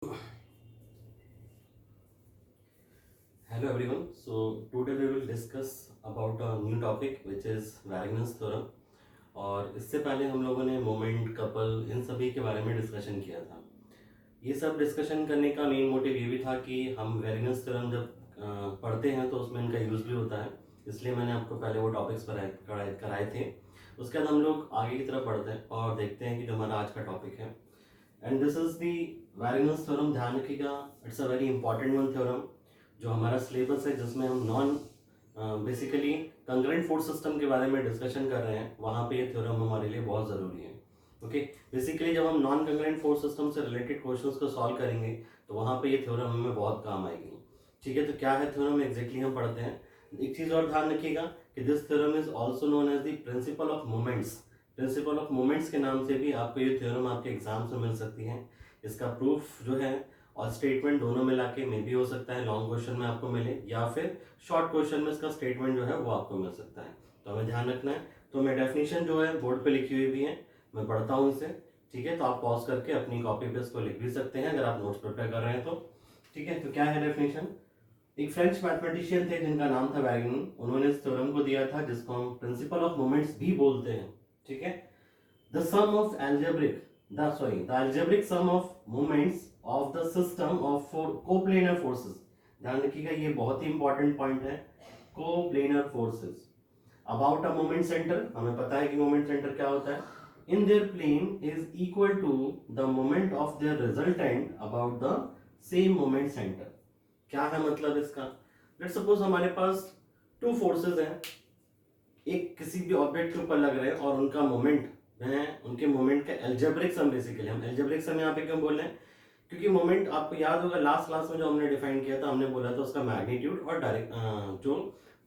Hello everyone. So today we will discuss about a new topic which is Wagner's theorem. और इससे पहले हम लोगों ने मोमेंट कपल इन सभी के बारे में डिस्कशन किया था। ये सब डिस्कशन करने का मेन मोटिव ये भी था कि हम वैगनर्स थ्योरम जब पढ़ते हैं तो उसमें इनका यूज़ भी होता है, इसलिए मैंने आपको पहले वो टॉपिक्स कराए थे। उसके बाद हम लोग आगे की तरफ बढ़ते हैं और देखते हैं कि जो हमारा आज का टॉपिक है, and this is the Wagner's theorem. ध्यान रखिएगा, it's a very important one theorem जो हमारा सिलेबस है, जिसमें हम non basically concurrent force system के बारे में डिस्कशन कर रहे हैं, वहाँ पे ये थ्योरम हमारे लिए बहुत ज़रूरी है। ओके, बेसिकली जब हम नॉन कंकरेंट फोर्स सिस्टम से रिलेटेड क्वेश्चंस को सॉल्व करेंगे तो वहाँ पे ये थ्योरम हमें बहुत काम आएगी। ठीक है, तो क्या है थ्योरम एग्जैक्टली हम पढ़ते हैं। एक चीज़ और ध्यान रखिएगा कि this theorem is also known as the principle of moments. Principle of moments के नाम से भी आपको ये थ्योरम आपके एग्जाम्स में मिल सकती है। इसका प्रूफ जो है और स्टेटमेंट दोनों मिला के में भी हो सकता है, लॉन्ग क्वेश्चन में आपको मिले या फिर शॉर्ट क्वेश्चन में इसका स्टेटमेंट जो है वो आपको मिल सकता है। तो हमें ध्यान रखना है। तो मैं डेफिनेशन जो है बोर्ड पे लिखी हुई भी है, मैं पढ़ता हूँ इसे। ठीक है, तो आप पॉज करके अपनी कॉपी पे इसको लिख भी सकते हैं अगर आप नोट्स प्रिपेयर कर रहे हैं तो। ठीक है, तो क्या है डेफिनेशन। एक फ्रेंच मैथमेटिशियन थे जिनका नाम था वैगन। उन्होंने इस थ्योरम को दिया था जिसको हम प्रिंसिपल ऑफ मोमेंट्स भी बोलते हैं। ठीक है, the sum of algebraic the algebraic sum of moments of the system of four coplanar forces। ध्यान रखिएगा, ये बहुत ही इंपॉर्टेंट पॉइंट है। coplanar forces about a moment center, हमें पता है कि मोमेंट सेंटर क्या होता है। in their plane is equal to the moment of their resultant about the same moment center। क्या है मतलब इसका। लेट्स सपोज हमारे पास टू फोर्सेस हैं, एक किसी भी ऑब्जेक्ट के ऊपर लग रहे हैं और उनका मोमेंट है, उनके मोमेंट का एल्जेब्रिक सम। बेसिकली हम एल्जेब्रिक सम यहाँ पे क्यों बोल रहे हैं, क्योंकि मोमेंट आपको याद होगा लास्ट क्लास में जो हमने डिफाइन किया था, हमने बोला था उसका मैग्नीट्यूड और डायरेक्ट जो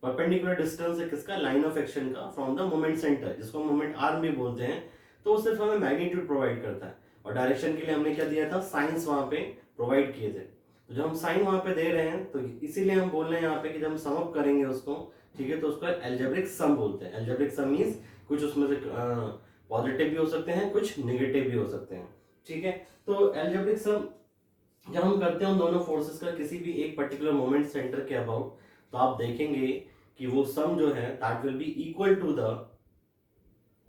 परपेंडिकुलर डिस्टेंस है किसका, लाइन ऑफ एक्शन का फ्रॉम द मोमेंट सेंटर, जिसको मोमेंट आर्म भी बोलते हैं। तो वो सिर्फ हमें मैग्नीट्यूड प्रोवाइड करता है और डायरेक्शन के लिए हमने क्या दिया था, साइंस वहां पे प्रोवाइड किए थे। तो जब हम साइन वहां पे दे रहे हैं तो इसीलिए हम बोल रहे हैं यहाँ पे कि जब हम सम अप करेंगे उसको, ठीक है, तो उसको एल्जेब्रिक सम बोलते हैं। एल्जेब्रिक सम मींस कुछ उसमें से पॉजिटिव भी हो सकते हैं, कुछ निगेटिव भी हो सकते हैं। ठीक है, तो एल्जेब्रिक सम जब हम करते हैं दोनों फोर्सेस का किसी भी एक पर्टिकुलर मोमेंट सेंटर के अबाउट, तो आप देखेंगे कि वो सम जो है that will be equal to the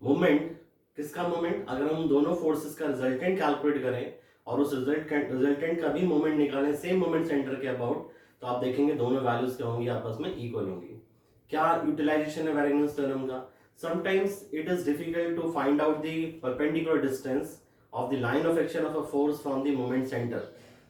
moment. किसका मोमेंट, अगर हम दोनों फोर्सेस का रिजल्टेंट कैलकुलेट करें और उस रिजल्टेंट का भी मोमेंट निकालें सेम मोमेंट सेंटर के अबाउट, तो आप देखेंगे दोनों वैल्यूज क्या होंगी, आपस में इक्वल होंगी। क्या यूटिलाइजेशन है वैगनर्स थ्योरम का। Sometimes it is difficult to find out the perpendicular distance of the line of action of a force from the moment center.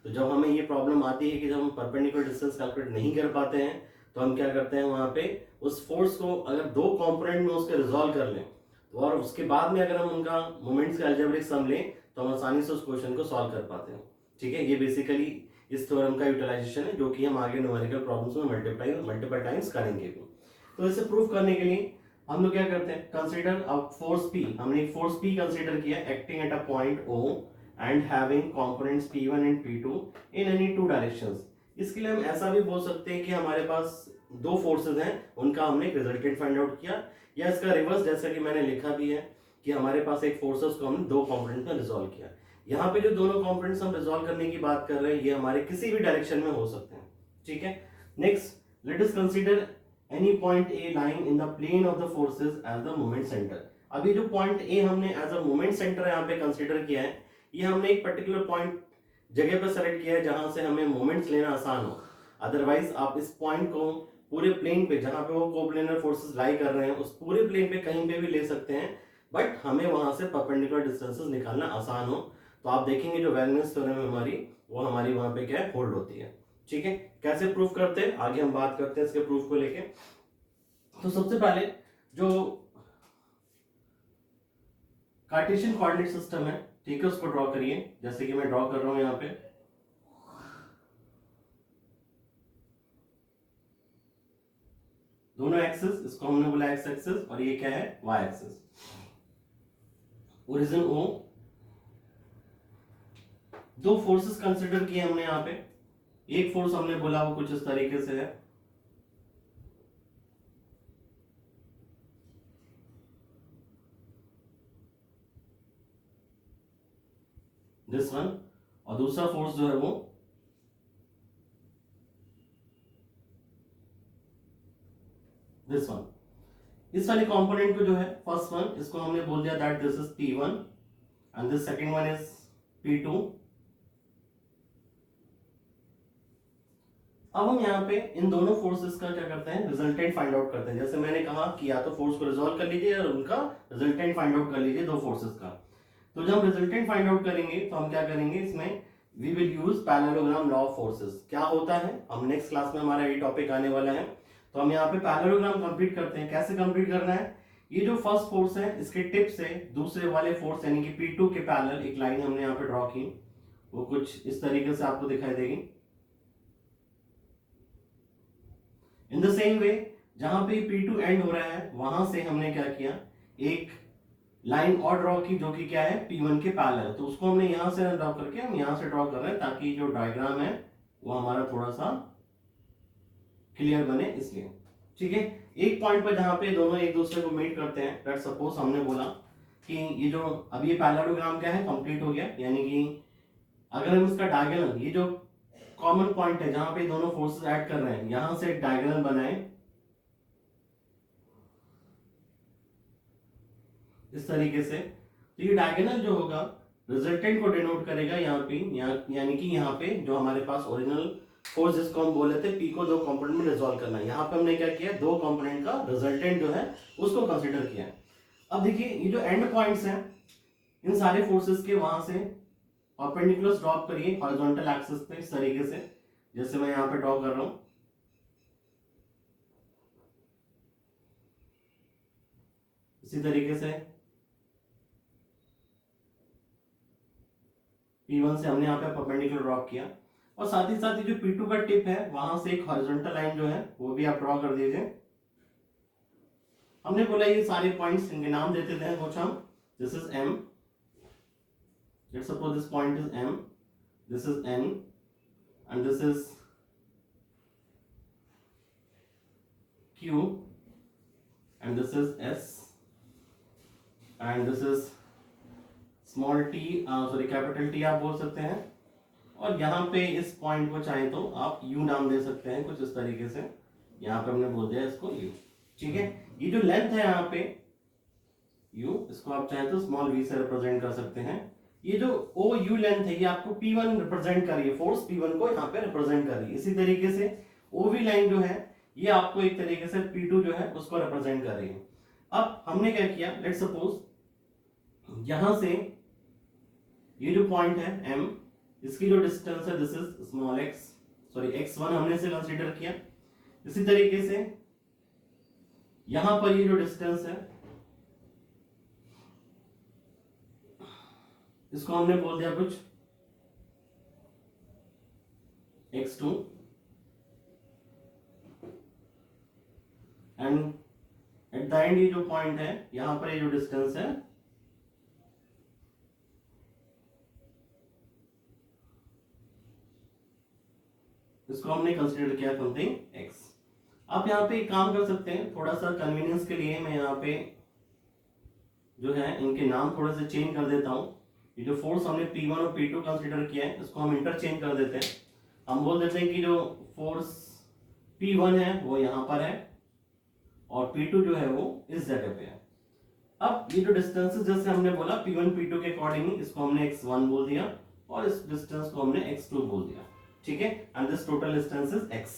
तो जब हमें ये प्रॉब्लम आती है कि जब हम परपेंडिकुलर डिस्टेंस कैलकुलेट नहीं कर पाते हैं, तो हम क्या करते हैं वहां पे उस फोर्स को अगर दो कंपोनेंट में उसके रिजॉल्व कर लें, तो और उसके बाद में अगर हम उनका मोमेंट्स का अलजेब्रिक सम लें तो हम आसानी से उस क्वेश्चन को सॉल्व कर पाते हैं। ठीक है, ये बेसिकली इस थ्योरम का यूटिलाइजेशन है, जो कि हम आगे न्यूमेरिकल प्रॉब्लम्स में मल्टीपल टाइम्स करेंगे भी। तो इसे प्रूव करने के लिए हम लोग क्या करते हैं, कंसीडर अ फोर्स पी। हमने एक फोर्स पी कंसीडर किया acting at a point O and having components p1 and p2 in any two directions. इसके लिए हम ऐसा भी बोल सकते हैं कि हमारे पास दो फोर्सेस हैं, उनका हमने रिजल्टेंट फाइंड आउट किया, या इसका रिवर्स जैसा कि मैंने लिखा भी है कि हमारे पास एक फोर्स है उसको हमने दो कंपोनेंट में रिजॉल्व किया। यहाँ पे जो दोनों कंपोनेंट्स हम रिजॉल्व करने की बात कर रहे हैं ये हमारे किसी भी डायरेक्शन में हो सकते हैं। ठीक है, next let us consider any point A lying in the plane of the forces as the moment center. अभी जो पॉइंट ए हमने एज अ मोमेंट सेंटर यहाँ पे कंसीडर किया है, ये हमने एक पर्टिकुलर पॉइंट जगह पर सेलेक्ट किया है जहां से हमें मोमेंट्स लेना आसान हो। अदरवाइज आप इस पॉइंट को पूरे प्लेन पे जहां पे वो कोप्लेनर फोर्सेस लाई कर रहे हैं उस पूरे प्लेन पे कहीं पे भी ले सकते हैं, बट हमें वहां से परपेंडिकुलर डिस्टेंसेस निकालना आसान हो। तो आप देखेंगे जो वैगनर्स थ्योरम है हमारी, वो हमारी वहां पे क्या है, होल्ड होती है। ठीक है, कैसे प्रूफ करते हैं आगे हम बात करते हैं इसके प्रूफ को लेके। तो सबसे पहले जो कार्टेशियन कोऑर्डिनेट सिस्टम है, ठीक है, उसको ड्रॉ करिए जैसे कि मैं ड्रॉ कर रहा हूं यहाँ पे। दोनों एक्सिस, इसको हमने बोला एक्स एक्सिस और ये क्या है, वाई एक्सिस। ओरिजिन ओ, दो फोर्सेस कंसीडर किए हमने यहाँ पे। एक फोर्स हमने बोला वो कुछ इस तरीके से है, दिस वन। और दूसरा फोर्स जो है वो दिस वन। इस वाले कंपोनेंट को जो है फर्स्ट वन, इसको हमने बोल दिया that this is P1 and this second one is P2। अब हम यहाँ पे इन दोनों फोर्सेस का क्या करते हैं, रिजल्टेंट फाइंड आउट करते हैं। जैसे मैंने कहा कि या तो फोर्स को रिजॉल्व कर लीजिए और उनका रिजल्टेंट फाइंड आउट कर लीजिए दो फोर्सेस का। तो जब हम रिजल्टेंट फाइंड आउट करेंगे तो हम क्या करेंगे, इसमें we will use parallelogram law of forces. क्या होता है, हम नेक्स्ट क्लास में हमारा ये टॉपिक आने वाला है। तो हम यहाँ पे पैरेललोग्राम कंप्लीट करते हैं। कैसे कंप्लीट करना है, ये जो फर्स्ट फोर्स है इसके टिप से दूसरे वाले फोर्स यानी कि P2 के पैरेलल एक लाइन हमने यहाँ पे ड्रॉ की, वो कुछ इस तरीके से आपको दिखाई देगी। इन द सेम वे जहां पे P2 एंड हो रहा है वहां से हमने क्या किया, एक लाइन और ड्रॉ की जो कि क्या है P1 के पैरेलल। तो उसको हमने यहां से ड्रॉ करके हम यहां से ड्रॉ कर रहे हैं ताकि जो डायग्राम है वो हमारा थोड़ा सा क्लियर बने इसलिए। ठीक है, एक पॉइंट पर जहां पे दोनों एक दूसरे को मीट करते हैं, लेट्स सपोज हमने बोला कि ये जो अब ये पैरेललोग्राम क्या है कंप्लीट हो गया, यानी कि अगर हम इसका डायगोनल, ये जो कॉमन पॉइंट है जहां पे दोनों फोर्सेस ऐड कर रहे हैं, यहां से एक डायगोनल बनाए इस तरीके से। तो ये डायगोनल जो होगा रिजल्टेंट को डिनोट करेगा यहाँ पे, यानी कि यहाँ पे जो हमारे पास ओरिजिनल फोर्स जिसको हम बोले थे P को दो कंपोनेंट में रिजॉल्व करना है, यहाँ पे हमने क्या किया, दो कंपोनेंट का रिजल्टेंट जो है उसको कंसीडर किया। अब देखिए ये जो एंड पॉइंट्स हैं इन सारे फोर्सेस के, वहां से परपेंडिकुलर ड्रॉप करिए हॉरिजॉन्टल एक्सिस पे इस तरीके से, जैसे मैं यहाँ पे ड्रॉ कर रहा हूं इसी तरीके से। P1 से हमने यहाँ पे परपेंडिकुलर ड्रॉप किया और साथ ही साथ ये जो P2 का टिप है वहां से एक हॉरिजॉन्टल लाइन जो है वो भी आप ड्रॉ कर दीजिए। हमने बोला ये सारे पॉइंट्स इनके नाम देते थे कुछ हम, this is M, let's suppose this point is M, this is N and this is Q and this is S and this is small t, sorry capital T आप बोल सकते हैं। और यहाँ पे इस पॉइंट को चाहे तो आप U नाम दे सकते हैं कुछ इस तरीके से, यहाँ पे हमने बोल दिया इसको U। ठीक है, ये जो लेंथ है यहाँ पे U, इसको आप चाहे तो स्मॉल v से रिप्रेजेंट कर सकते हैं। ये जो OU लेंथ है ये आपको P1 रिप्रेजेंट कर रही है, फोर्स P1 को यहाँ पे रिप्रेजेंट कर रही है। इसी तरीके से OV लाइन जो है ये आपको एक तरीके से P2 जो है उसको रिप्रेजेंट कर रही है। अब हमने क्या किया, लेट्स सपोज यहां से ये जो पॉइंट है M, इसकी जो डिस्टेंस है this is small x, sorry x1 हमने इसे कंसीडर किया। इसी तरीके से यहां पर ये जो डिस्टेंस है इसको हमने बोल दिया कुछ x2 and at the end ये जो पॉइंट है यहां पर ये जो डिस्टेंस है इसको हमने कंसीडर किया समथिंग x। आप यहाँ पे एक काम कर सकते हैं, थोड़ा सा कन्वीनियंस के लिए मैं यहाँ पे जो है इनके नाम थोड़े से चेंज कर देता हूँ। ये जो फोर्स हमने P1 और P2 कंसीडर किया है इसको हम इंटरचेंज कर देते हैं। हम बोल देते हैं कि जो फोर्स P1 है वो यहाँ पर है और P2 जो है वो इस जगह पे है। अब ये जो डिस्टेंसेस जैसे हमने बोला P1 P2 के अकॉर्डिंगली इसको हमने x1 बोल दिया और इस डिस्टेंस को हमने x2 बोल दिया। ठीक है, and this total distance is x।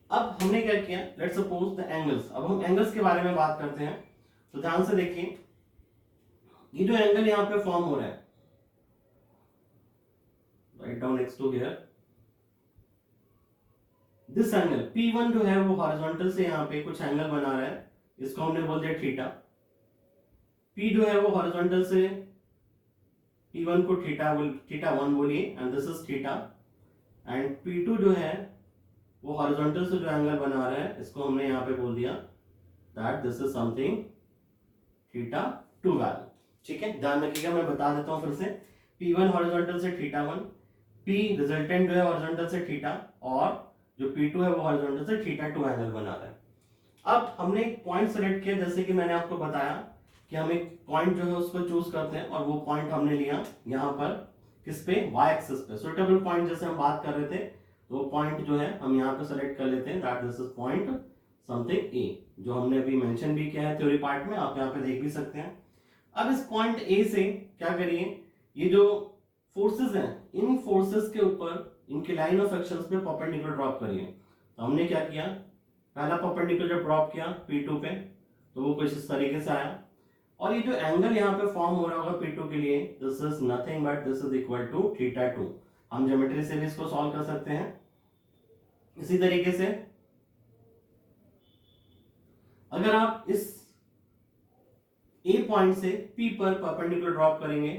अब हमने क्या किया, लेट्स सपोज द एंगल्स। अब हम एंगल्स के बारे में बात करते हैं, तो ध्यान से देखिए ये जो एंगल यहाँ पे फॉर्म हो रहा है, write down x2 here, this angle P1 जो है वो हॉरिजॉन्टल से यहाँ पे कुछ एंगल बना रहा है, इसको हमने बोल दिया थीटा। P जो है वो हॉरिजॉन्टल से P1 को थीटा 1 बोलिए and this is theta, and P2 जो है वो हॉरिजॉन्टल से जो एंगल बना रहा है इसको हमने यहाँ पे बोल दिया that this is something theta 2 value. ठीक है, ध्यान रखिएगा, मैं बता देता हूँ फिर से। P1 हॉरिजॉन्टल से थीटा 1, P रिजल्टेंट जो है हॉरिजॉन्टल से थीटा, और जो P2 है वो हॉरिजॉन्टल से थीटा 2 एंगल बना रहा है। अब हमने एक पॉइंट सेलेक्ट किया, जैसे कि मैंने आपको बताया कि हम एक पॉइंट जो है उसको चूज करते हैं और वो पॉइंट हमने लिया यहाँ पर किस पे, y एक्सिस पे। सुटेबल पॉइंट जैसे हम बात कर रहे थे, तो वो पॉइंट जो है हम यहाँ पे सेलेक्ट कर लेते हैं that this is point something A, जो हमने अभी मेंशन भी किया है थ्योरी पार्ट में, आप यहाँ पे देख भी सकते हैं। अब इस पॉइंट ए से क्या करिए, ये जो फोर्सेस हैं इन फोर्सेस के ऊपर इनकी लाइन ऑफ एक्शंस पे परपेंडिकुलर ड्रॉप करिए। तो हमने क्या किया, पहला परपेंडिकुलर जब ड्रॉप किया P2 पे तो वो कुछ इस तरीके से आया, और ये जो एंगल यहाँ पे फॉर्म हो रहा होगा P2 के लिए, this is nothing but this is equal to θ2। हम ज्योमेट्री से भी इसको सॉल्व कर सकते हैं। इसी तरीके से अगर आप इस A पॉइंट से P पर परपेंडिकुलर ड्रॉप करेंगे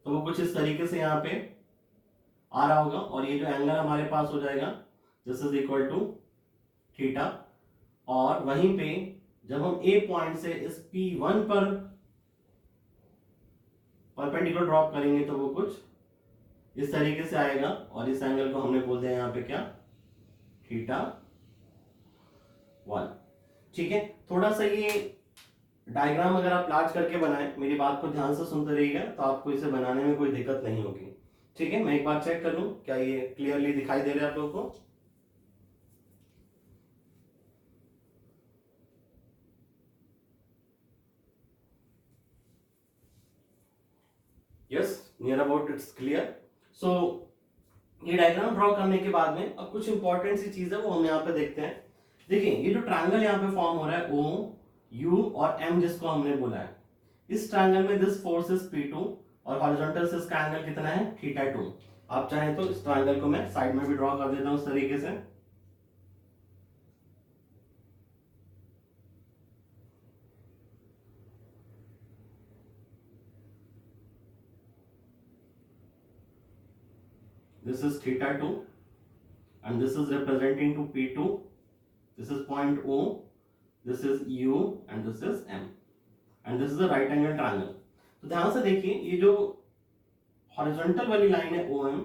तो वो कुछ इस तरीके से यहाँ पे आ रहा होगा, और ये जो एंगल हमारे पास हो जाएगा this is equal to theta. और वहीं पे जब हम A पॉइंट से इस P1 पर परपेंडिकुलर ड्रॉप करेंगे तो वो कुछ इस तरीके से आएगा, और इस एंगल को हमने बोल दिया यहाँ पे क्या, θ1। ठीक है, थोड़ा सा ये डायग्राम अगर आप लार्ज करके बनाएं, मेरी बात को ध्यान से सुनते रहिएगा तो आपको इसे बनाने में कोई दिक्कत नहीं होगी। ठीक है, मैं एक बार चेक कर लूं क्या ये क्लियरली दिखाई दे रहा है आप लोगों को। Yes, near about it's clear. So ये डायग्राम ड्रॉ करने के बाद में अब कुछ इंपॉर्टेंट सी चीज है वो हम यहाँ पे देखते हैं। देखिए ये जो ट्रायंगल यहाँ पे फॉर्म हो रहा है O, U और M जिसको हमने बोला है, इस ट्रायंगल में दिस फोर्स इज P2 और हॉरिजॉन्टल से इसका एंगल कितना है, θ2। आप चाहें तो इस ट्रायंगल को मैं साइड में भी ड्रॉ कर देता हूं इस तरीके से। This is θ2 and this is representing to P2. This is point O, this is U and this is M and this is a right angle triangle. तो ध्यान से देखिए ये जो हॉरिजॉन्टल वाली लाइन है OM,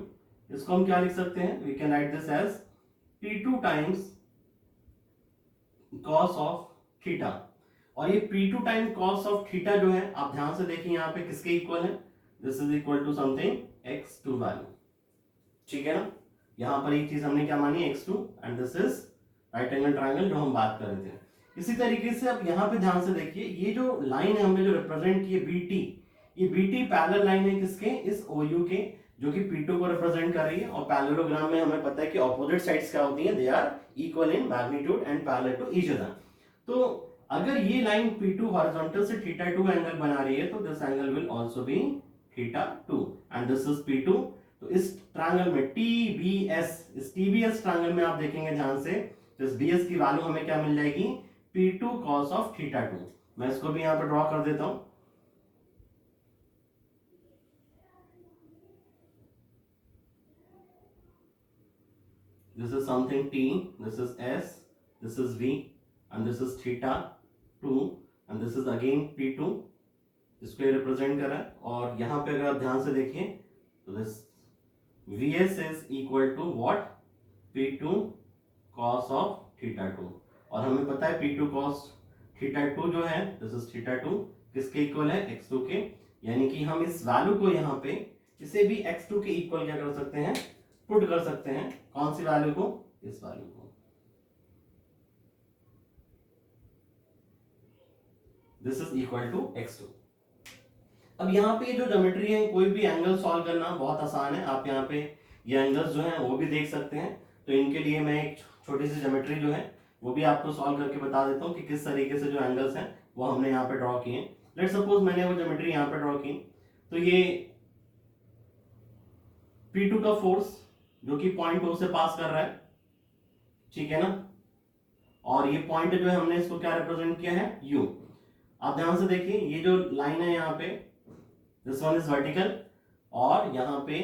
इसको हम क्या लिख सकते हैं, we can write this as P2 times cos of theta. और ये P2 time cos of theta जो है आप ध्यान से देखिए यहाँ पे किसके इक्वल है, this is equal to something x2 value. ठीक है ना, यहां पर एक चीज हमने क्या मानी, x2 and this is right angle triangle जो हम बात कर रहे थे। इसी तरीके से अब यहाँ पे ध्यान से देखिए ये जो लाइन है हमने जो रिप्रेजेंट की है BT, ये BT पैरेलल लाइन है किसके, इस OU के, जो कि P2 को रिप्रेजेंट कर रही है। और पैरेललोग्राम में हमें पता है कि ऑपोजिट साइड्स क्या होती हैं, they are equal in magnitude and parallel to each other. तो अगर ये लाइन P2 हॉरिजॉन्टल से θ2 एंगल बना रही है तो this angle will also be θ2 and this is P2। तो इस ट्रायंगल में TBS, इस TBS ट्रायंगल में आप देखेंगे ध्यान से, तो इस BS की वैल्यू हमें क्या मिल जाएगी, P2 cos of θ2। मैं इसको भी यहां पर ड्रॉ कर देता हूं। This is something T, this is S, this is V and this is θ2 and this is again P2, इसको रिप्रेजेंट कर रहा है। और यहां पे अगर आप ध्यान से देखिए तो this Vs is equal to what, P2 cos of θ2। और हमें पता है P2 cos θ2 जो है दिस इज θ2 किसके इक्वल है, x2 के। यानी कि हम इस वैल्यू को यहाँ पे इसे भी x2 के इक्वल क्या कर सकते हैं, पुट कर सकते हैं। कौन सी वैल्यू को, इस वैल्यू को, this is equal to x2। अब यहाँ पे जो ज्योमेट्री है, कोई भी एंगल सॉल्व करना बहुत आसान है। आप यहाँ पे ये एंगल्स जो हैं वो भी देख सकते हैं। तो इनके लिए मैं एक छोटी सी ज्योमेट्री जो है वो भी आपको सॉल्व करके बता देता हूँ कि किस तरीके से जो एंगल्स हैं वो हमने यहाँ पे ड्रॉ किए। लेट्स सपोज मैंने वो ज्योमेट्री यहाँ पे ड्रॉ की, तो ये P2 का फोर्स जो कि पॉइंट O से पास कर रहा है, ठीक है ना। और ये पॉइंट जो है हमने इसको क्या रिप्रेजेंट किया है, U। आप ध्यान से देखिए ये जो लाइन है यहाँ पे, दिस वन इज वर्टिकल और यहाँ पे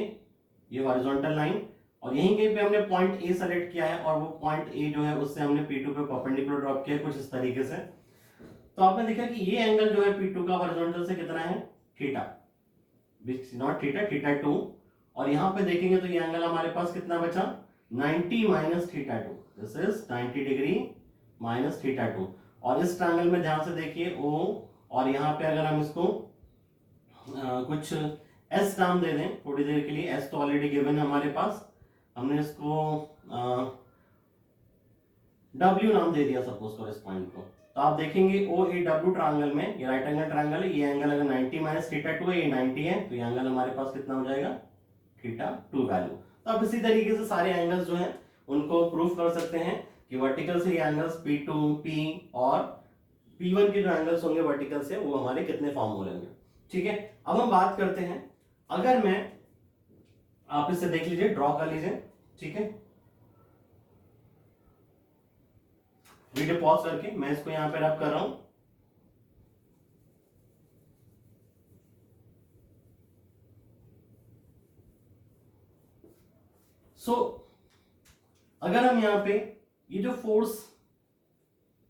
ये हॉरिजॉन्टल लाइन, और यहीं कहीं पे हमने पॉइंट A सेलेक्ट किया है और वो पॉइंट A जो है उससे हमने P2 पे परपेंडिकुलर ड्रॉप किया है कुछ इस तरीके से। तो आपने देखा कि ये एंगल जो है P2 का हॉरिजॉन्टल से कितना है, थीटा, नॉट थीटा, θ2। और यहाँ पे देखेंगे तो ये एंगल हमारे पास कितना बचा, 90 minus θ2, this is 90 degree minus θ2। और इस ट्रायंगल में ध्यान से देखिए O, और यहाँ पे अगर हम इसको कुछ एस नाम दे दें थोड़ी देर के लिए, एस तो ऑलरेडी गिवन है हमारे पास, हमने इसको डब्ल्यू नाम दे दिया सपोज करो इस पॉइंट को। तो आप देखेंगे ओ ए डब्ल्यू ट्रायंगल में, ये राइट एंगल ट्रायंगल है, ये एंगल अगर 90 माइनस थीटा 2 है, ये 90 है, तो ये एंगल हमारे पास कितना हो जाएगा, थीटा 2 वैल्यू। तो आप इसी तरीके से सारे एंगल्स जो हैं उनको प्रूफ कर सकते हैं कि वर्टिकल से ये एंगल्स P2 P और P1 के जो एंगल्स होंगे वर्टिकल से वो हमारे कितने फॉर्म हो लेंगे। ठीक है, अब हम बात करते हैं, अगर मैं, आप इसे देख लीजिए, ड्रॉ कर लीजिए, ठीक है, वीडियो पॉज करके मैं इसको यहां पे रब कर रहा हूं। सो अगर हम यहां पे ये जो फोर्स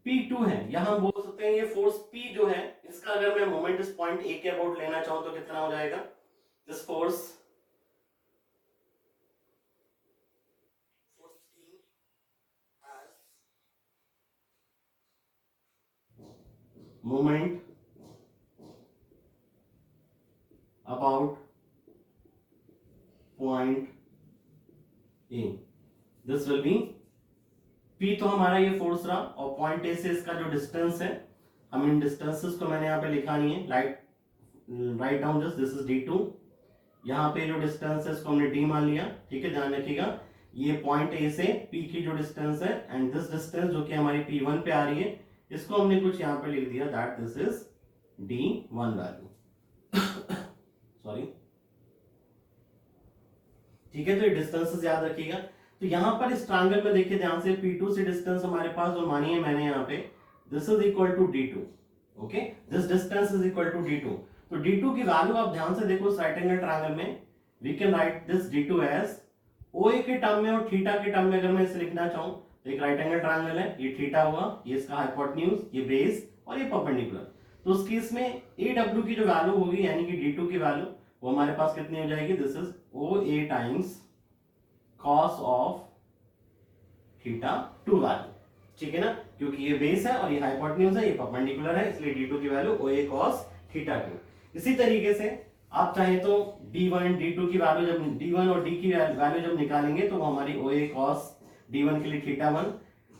P2 है, यहां बोल सकते हैं ये फोर्स P जो है, इसका अगर मैं मोमेंट इस पॉइंट ए के अबाउट लेना चाहूं तो कितना हो जाएगा, this force moment about point A, this will be P तो हमारा ये फोर्स रहा, और पॉइंट ए से इसका जो डिस्टेंस है, हम इन डिस्टेंसेस को मैंने यहाँ पे लिखा नहीं है, write down just, this is D2, यहाँ पे जो डिस्टेंस है इसको हमने D मान लिया। ठीक है, ध्यान रखिएगा, ये पॉइंट ए से P की जो डिस्टेंस है, एंड दिस डिस्टेंस जो कि हमारी P1 पे आ रही है, इसको हमने कुछ यहाँ पे लिख दिया, that this is D1 value. Sorry, ठीक है, तो ये डिस्टेंसेस याद रखिएगा। तो यहां पर इस ट्रायंगल में देखिए ध्यान से, P2 से डिस्टेंस हमारे पास जो मानी है मैंने यहाँ पे, this is equal to D2, okay, this distance is equal to D2। तो D2 की वैल्यू आप ध्यान से देखो, राइट एंगल ट्रायंगल में we can write this D2 as OA के टर्म में और थीटा के टर्म में, अगर मैं इसे लिखना चाहूं तो एक राइट एंगल ट्रायंगल है, ये थीटा हुआ, ये इसका हाइपोटेन्यूज, ये बेस और ये परपेंडिकुलर। तो उस केस में AW की जो वैल्यू होगी यानी कि D2 की वैल्यू, वो हमारे पास कितनी हो जाएगी, this is OA times cos of theta 2 value. ठीक है ना, क्योंकि ये बेस है और ये हाइपोटेन्यूज है, ये परपेंडिकुलर है, इसलिए D2 की वैल्यू OA cos थीटा 2। इसी तरीके से आप चाहे तो D1 D2 की वैल्यू, जब D1 और D की वैल्यू जब निकालेंगे तो वो हमारी OA cos D1 के लिए थीटा 1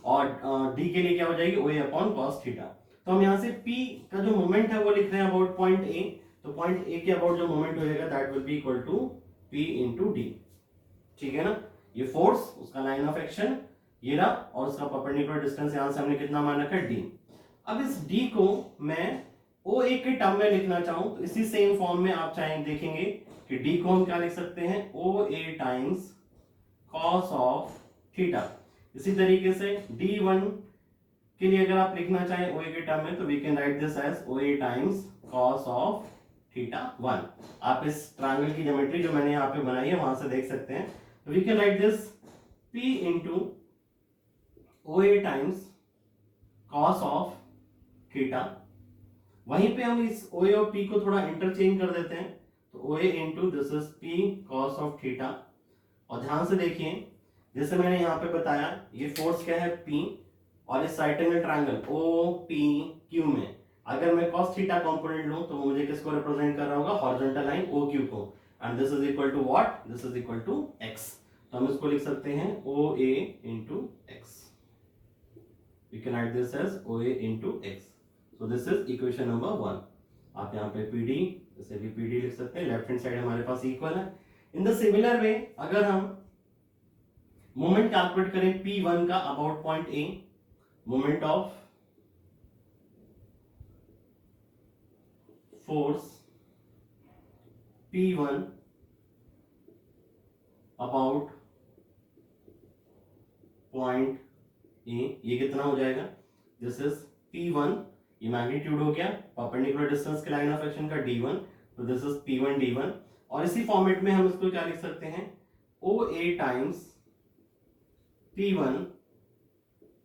और D के लिए क्या हो जाएगी, OA अपॉन cos थीटा। तो हम यहाँ से P का जो मोमेंट है वो लिख रहे हैं अबाउट पॉइंट A, तो पॉइंट A के अबाउट जो मोमेंट हो जाएगा that will be equal to P into D। ठीक है ना, ये फोर्स, उसका लाइन ऑफ एक्शन ये रहा, और उसका परपेंडिकुलर डिस्टेंस यहां से हमने कितना मान रखा है, D। अब इस D को मैं OA के टर्म में लिखना चाहूं तो इसी सेम फॉर्म में आप चाहे देखेंगे कि D को हम क्या लिख सकते हैं, OA times cos of theta. इसी तरीके से D1 के लिए अगर आप लिखना चाहें OA के टर्म में तो we can write this as OA times cos of theta 1। आप इस ट्रायंगल की ज्योमेट्री जो मैंने यहाँ पे बनाई है वहां से देख सकते हैं। We can write this P into OA times cos of theta। वहीं पे हम इस OA और P को थोड़ा इंटरचेंज कर देते हैं, तो OA into this is P cos of theta। और ध्यान से देखिए, जैसे मैंने यहाँ पे बताया, ये फोर्स क्या है P, और इस राइट एंगल ट्रायंगल OPQ में अगर मैं cos थीटा कंपोनेंट लूं तो वो मुझे किसको रिप्रेजेंट कर रहा होगा, हॉरिजॉन्टल लाइन OQ को, and this is equal to what, this is equal to x। तो हम इसको लिख सकते हैं OA into x, we can write this as OA into x। so this is equation number 1। आप यहाँ पे PD, इसे भी PD लिख सकते हैं, लेफ्ट हैंड साइड हमारे पास इक्वल है। इन द सिमिलर वे अगर हम मोमेंट कैलकुलेट करें P1 का about point A, moment of force P1 about point A, ये कितना हो जाएगा, दिस इज P1, ये मैग्नीट्यूड हो गया, परपेंडिकुलर डिस्टेंस के लाइन ऑफ एक्शन का D1, तो दिस इज P1 D1। और इसी फॉर्मेट में हम इसको क्या लिख सकते हैं, OA times P1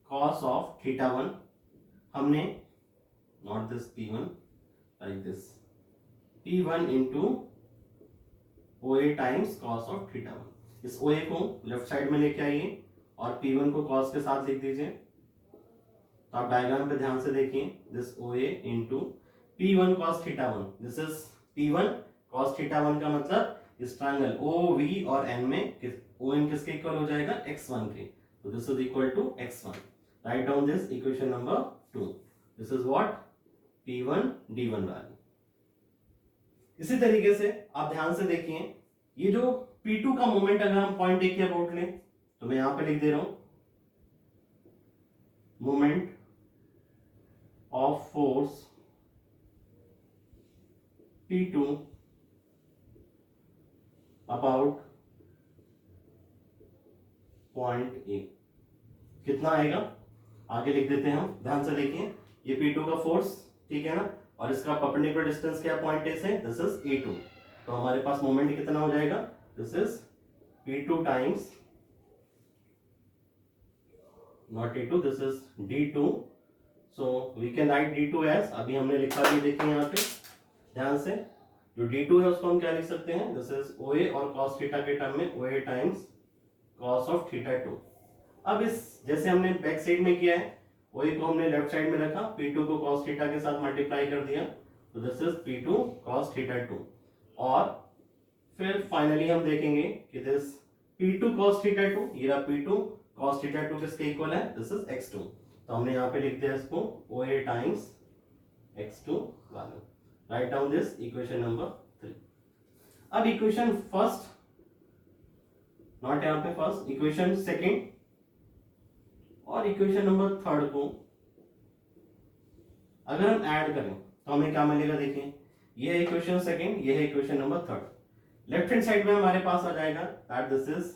cos of theta 1। हमने not this P1, like this P1 into OA times cos of theta 1। इस OA को लेफ्ट साइड में लेके आइए और P1 को cos के साथ लिख दीजिए। तो आप डायग्राम पे ध्यान से देखिए, this OA into P1 cos theta 1, this is P1 cos theta 1 का मतलब इस ट्रायंगल OV और N में ON किसके इक्वल हो जाएगा, x1 के, तो this is equal to x1. Write down this equation number 2. This is what P1 D1 value. इसी तरीके से आप ध्यान से देखिए, ये जो P2 का मोमेंट अगर हम पॉइंट ए के अबाउट लें तो मैं यहां पे लिख दे रहा हूं moment of force P2 about point A. कितना आएगा आगे लिख देते हैं हम, ध्यान से देखिए, ये P2 का फोर्स, ठीक है ना, और इसका परपेंडिकुलर डिस्टेंस क्या पॉइंट ए से, दिस इज A2. तो हमारे पास मोमेंट कितना हो जाएगा, this is P2 times not A2, this is D2. So we can write D2 as, अभी हमने लिखा भी देखिए यहाँ पे ध्यान से, जो D2 है उसको हम क्या लिख सकते हैं, दिस इज OA और cos थीटा के टर्म में OA times cos of theta 2. अब इस जैसे हमने बैक साइड में किया है, OA को हमने लेफ्ट साइड में रखा, P2 को cos थीटा के साथ मल्टीप्लाई कर दिया, तो this is P2 cos theta 2. और फिर फाइनली हम देखेंगे कि दिस P2 cos थीटा 2, ये रहा P2 cos थीटा 2 किसके इक्वल है, दिस इज x2. तो हमने यहाँ पे लिख दिया इसको OA times x2 value. Right down this equation number 3. अब इक्वेशन फर्स्ट, नॉट यहाँ पे फर्स्ट, इक्वेशन सेकेंड और इक्वेशन नंबर थर्ड को अगर हम ऐड करें तो हमें क्या मिलेगा, देखिए ये है इक्वेशन सेकेंड, ये है equation number third. Left hand side में हमारे पास आ जाएगा that this is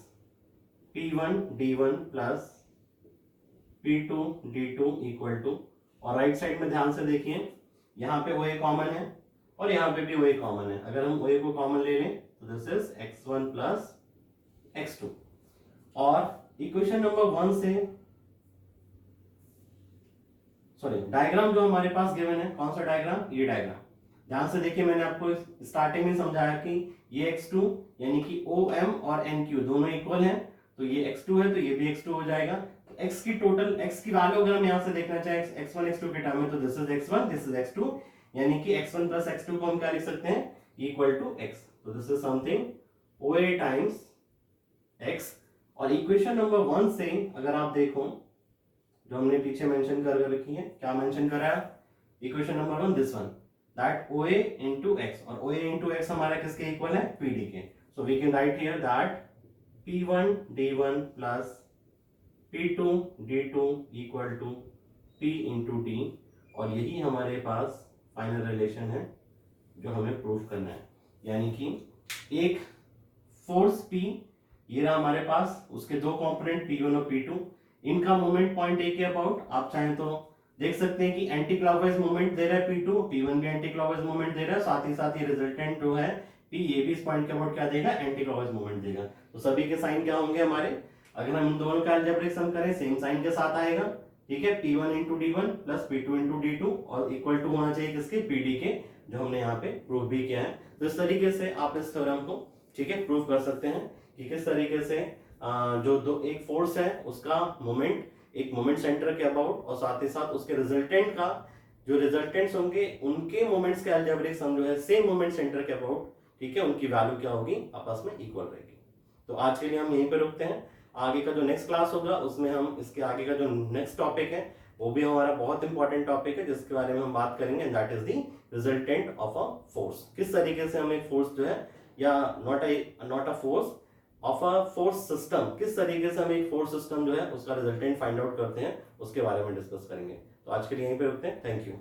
P1 D1 plus P2 D2 equal to, और राइट साइड में ध्यान से देखिए यहाँ पे OA कॉमन है और यहाँ पे भी OA कॉमन है. अगर हम OA को कॉमन ले लें तो this is x1 plus x2. और इक्वेशन नंबर 1 से, सॉरी डायग्राम जो हमारे पास गिवन है, कौन सा डायग्राम, ये डायग्राम ध्यान से देखिए, मैंने आपको स्टार्टिंग में समझाया कि ये x2 यानी कि OM और NQ दोनों इक्वल हैं, तो ये x2 है तो ये भी x2 हो जाएगा. तो x की टोटल, x की वैल्यू अगर हम यहाँ से देखना चाहें x1 x2 के टर्म में, तो this is x1 this is x2, यानी कि x1 प्लस x2 को हम क्या लिख सकते हैं, इक्वल टू x. तो this is something OA times x. और इक्वेशन नंबर 1 से अगर आप देखो जो हमने पीछे मेंशन कर रखी है, क्या मेंशन करा है, equation number 1 this one, that OA into x, और OA into x हमारा किसके इक्वल है, PD के. So we can write here that P1 D1 plus P2 D2 equal to P into D, और यही हमारे पास फाइनल रिलेशन है जो हमें प्रूफ करना है. यानी कि एक फोर्स P, ये रहा हमारे पास, उसके दो कंपोनेंट P1 और P2, इनका मोमेंट पॉइंट ए के अबाउट, आप चाहें तो देख सकते हैं कि एंटी क्लॉकवाइज मूवमेंट दे रहा है P2, P1 भी एंटी क्लॉकवाइज मूवमेंट दे रहा है, साथ ही साथ ये रिजल्टेंट जो है P, ये भी इस पॉइंट के अबाउट क्या देगा, एंटी क्लॉकवाइज मूवमेंट देगा. तो सभी के साइन क्या होंगे हमारे, अगर हम इन दोनों का अलजेब्रिक सम करें सेम साइन के साथ आएगा, ठीक है, P1 into D1 plus P2 into D2, और इक्वल टू होना चाहिए किसके, PD के, जो हमने यहाँ पे प्रूव भी किया है. तो इस तरीके से आप इस थ्योरम को, ठीक है, प्रूव कर सकते हैं कि किस तरीके से जो दो एक फोर्स है उसका मोमेंट एक मोमेंट सेंटर के अबाउट, और साथ ही साथ उसके रिजल्टेंट का, जो रिजल्टेंट्स होंगे उनके मोमेंट्स के अलजेब्रिक सम जो है सेम मोमेंट सेंटर के अबाउट, ठीक है, उनकी वैल्यू क्या होगी, आपस में इक्वल रहेगी. तो आज के लिए हम यहीं पे रुकते हैं. आगे का जो नेक्स्ट क्लास होगा उसमें हम इसके आगे का जो नेक्स्ट टॉपिक है वो भी हमारा बहुत इंपॉर्टेंट टॉपिक है, जिसके बारे में हम बात करेंगे, that is the resultant of a force. किस तरीके से हम एक फोर्स जो है, या not a force of a force system, किस तरीके से हम एक फोर्स सिस्टम जो है उसका रिजल्टेंट फाइंड आउट करते हैं, उसके बारे में डिस्कस करेंगे. तो आज के लिए यहीं पे रुकते हैं. Thank you.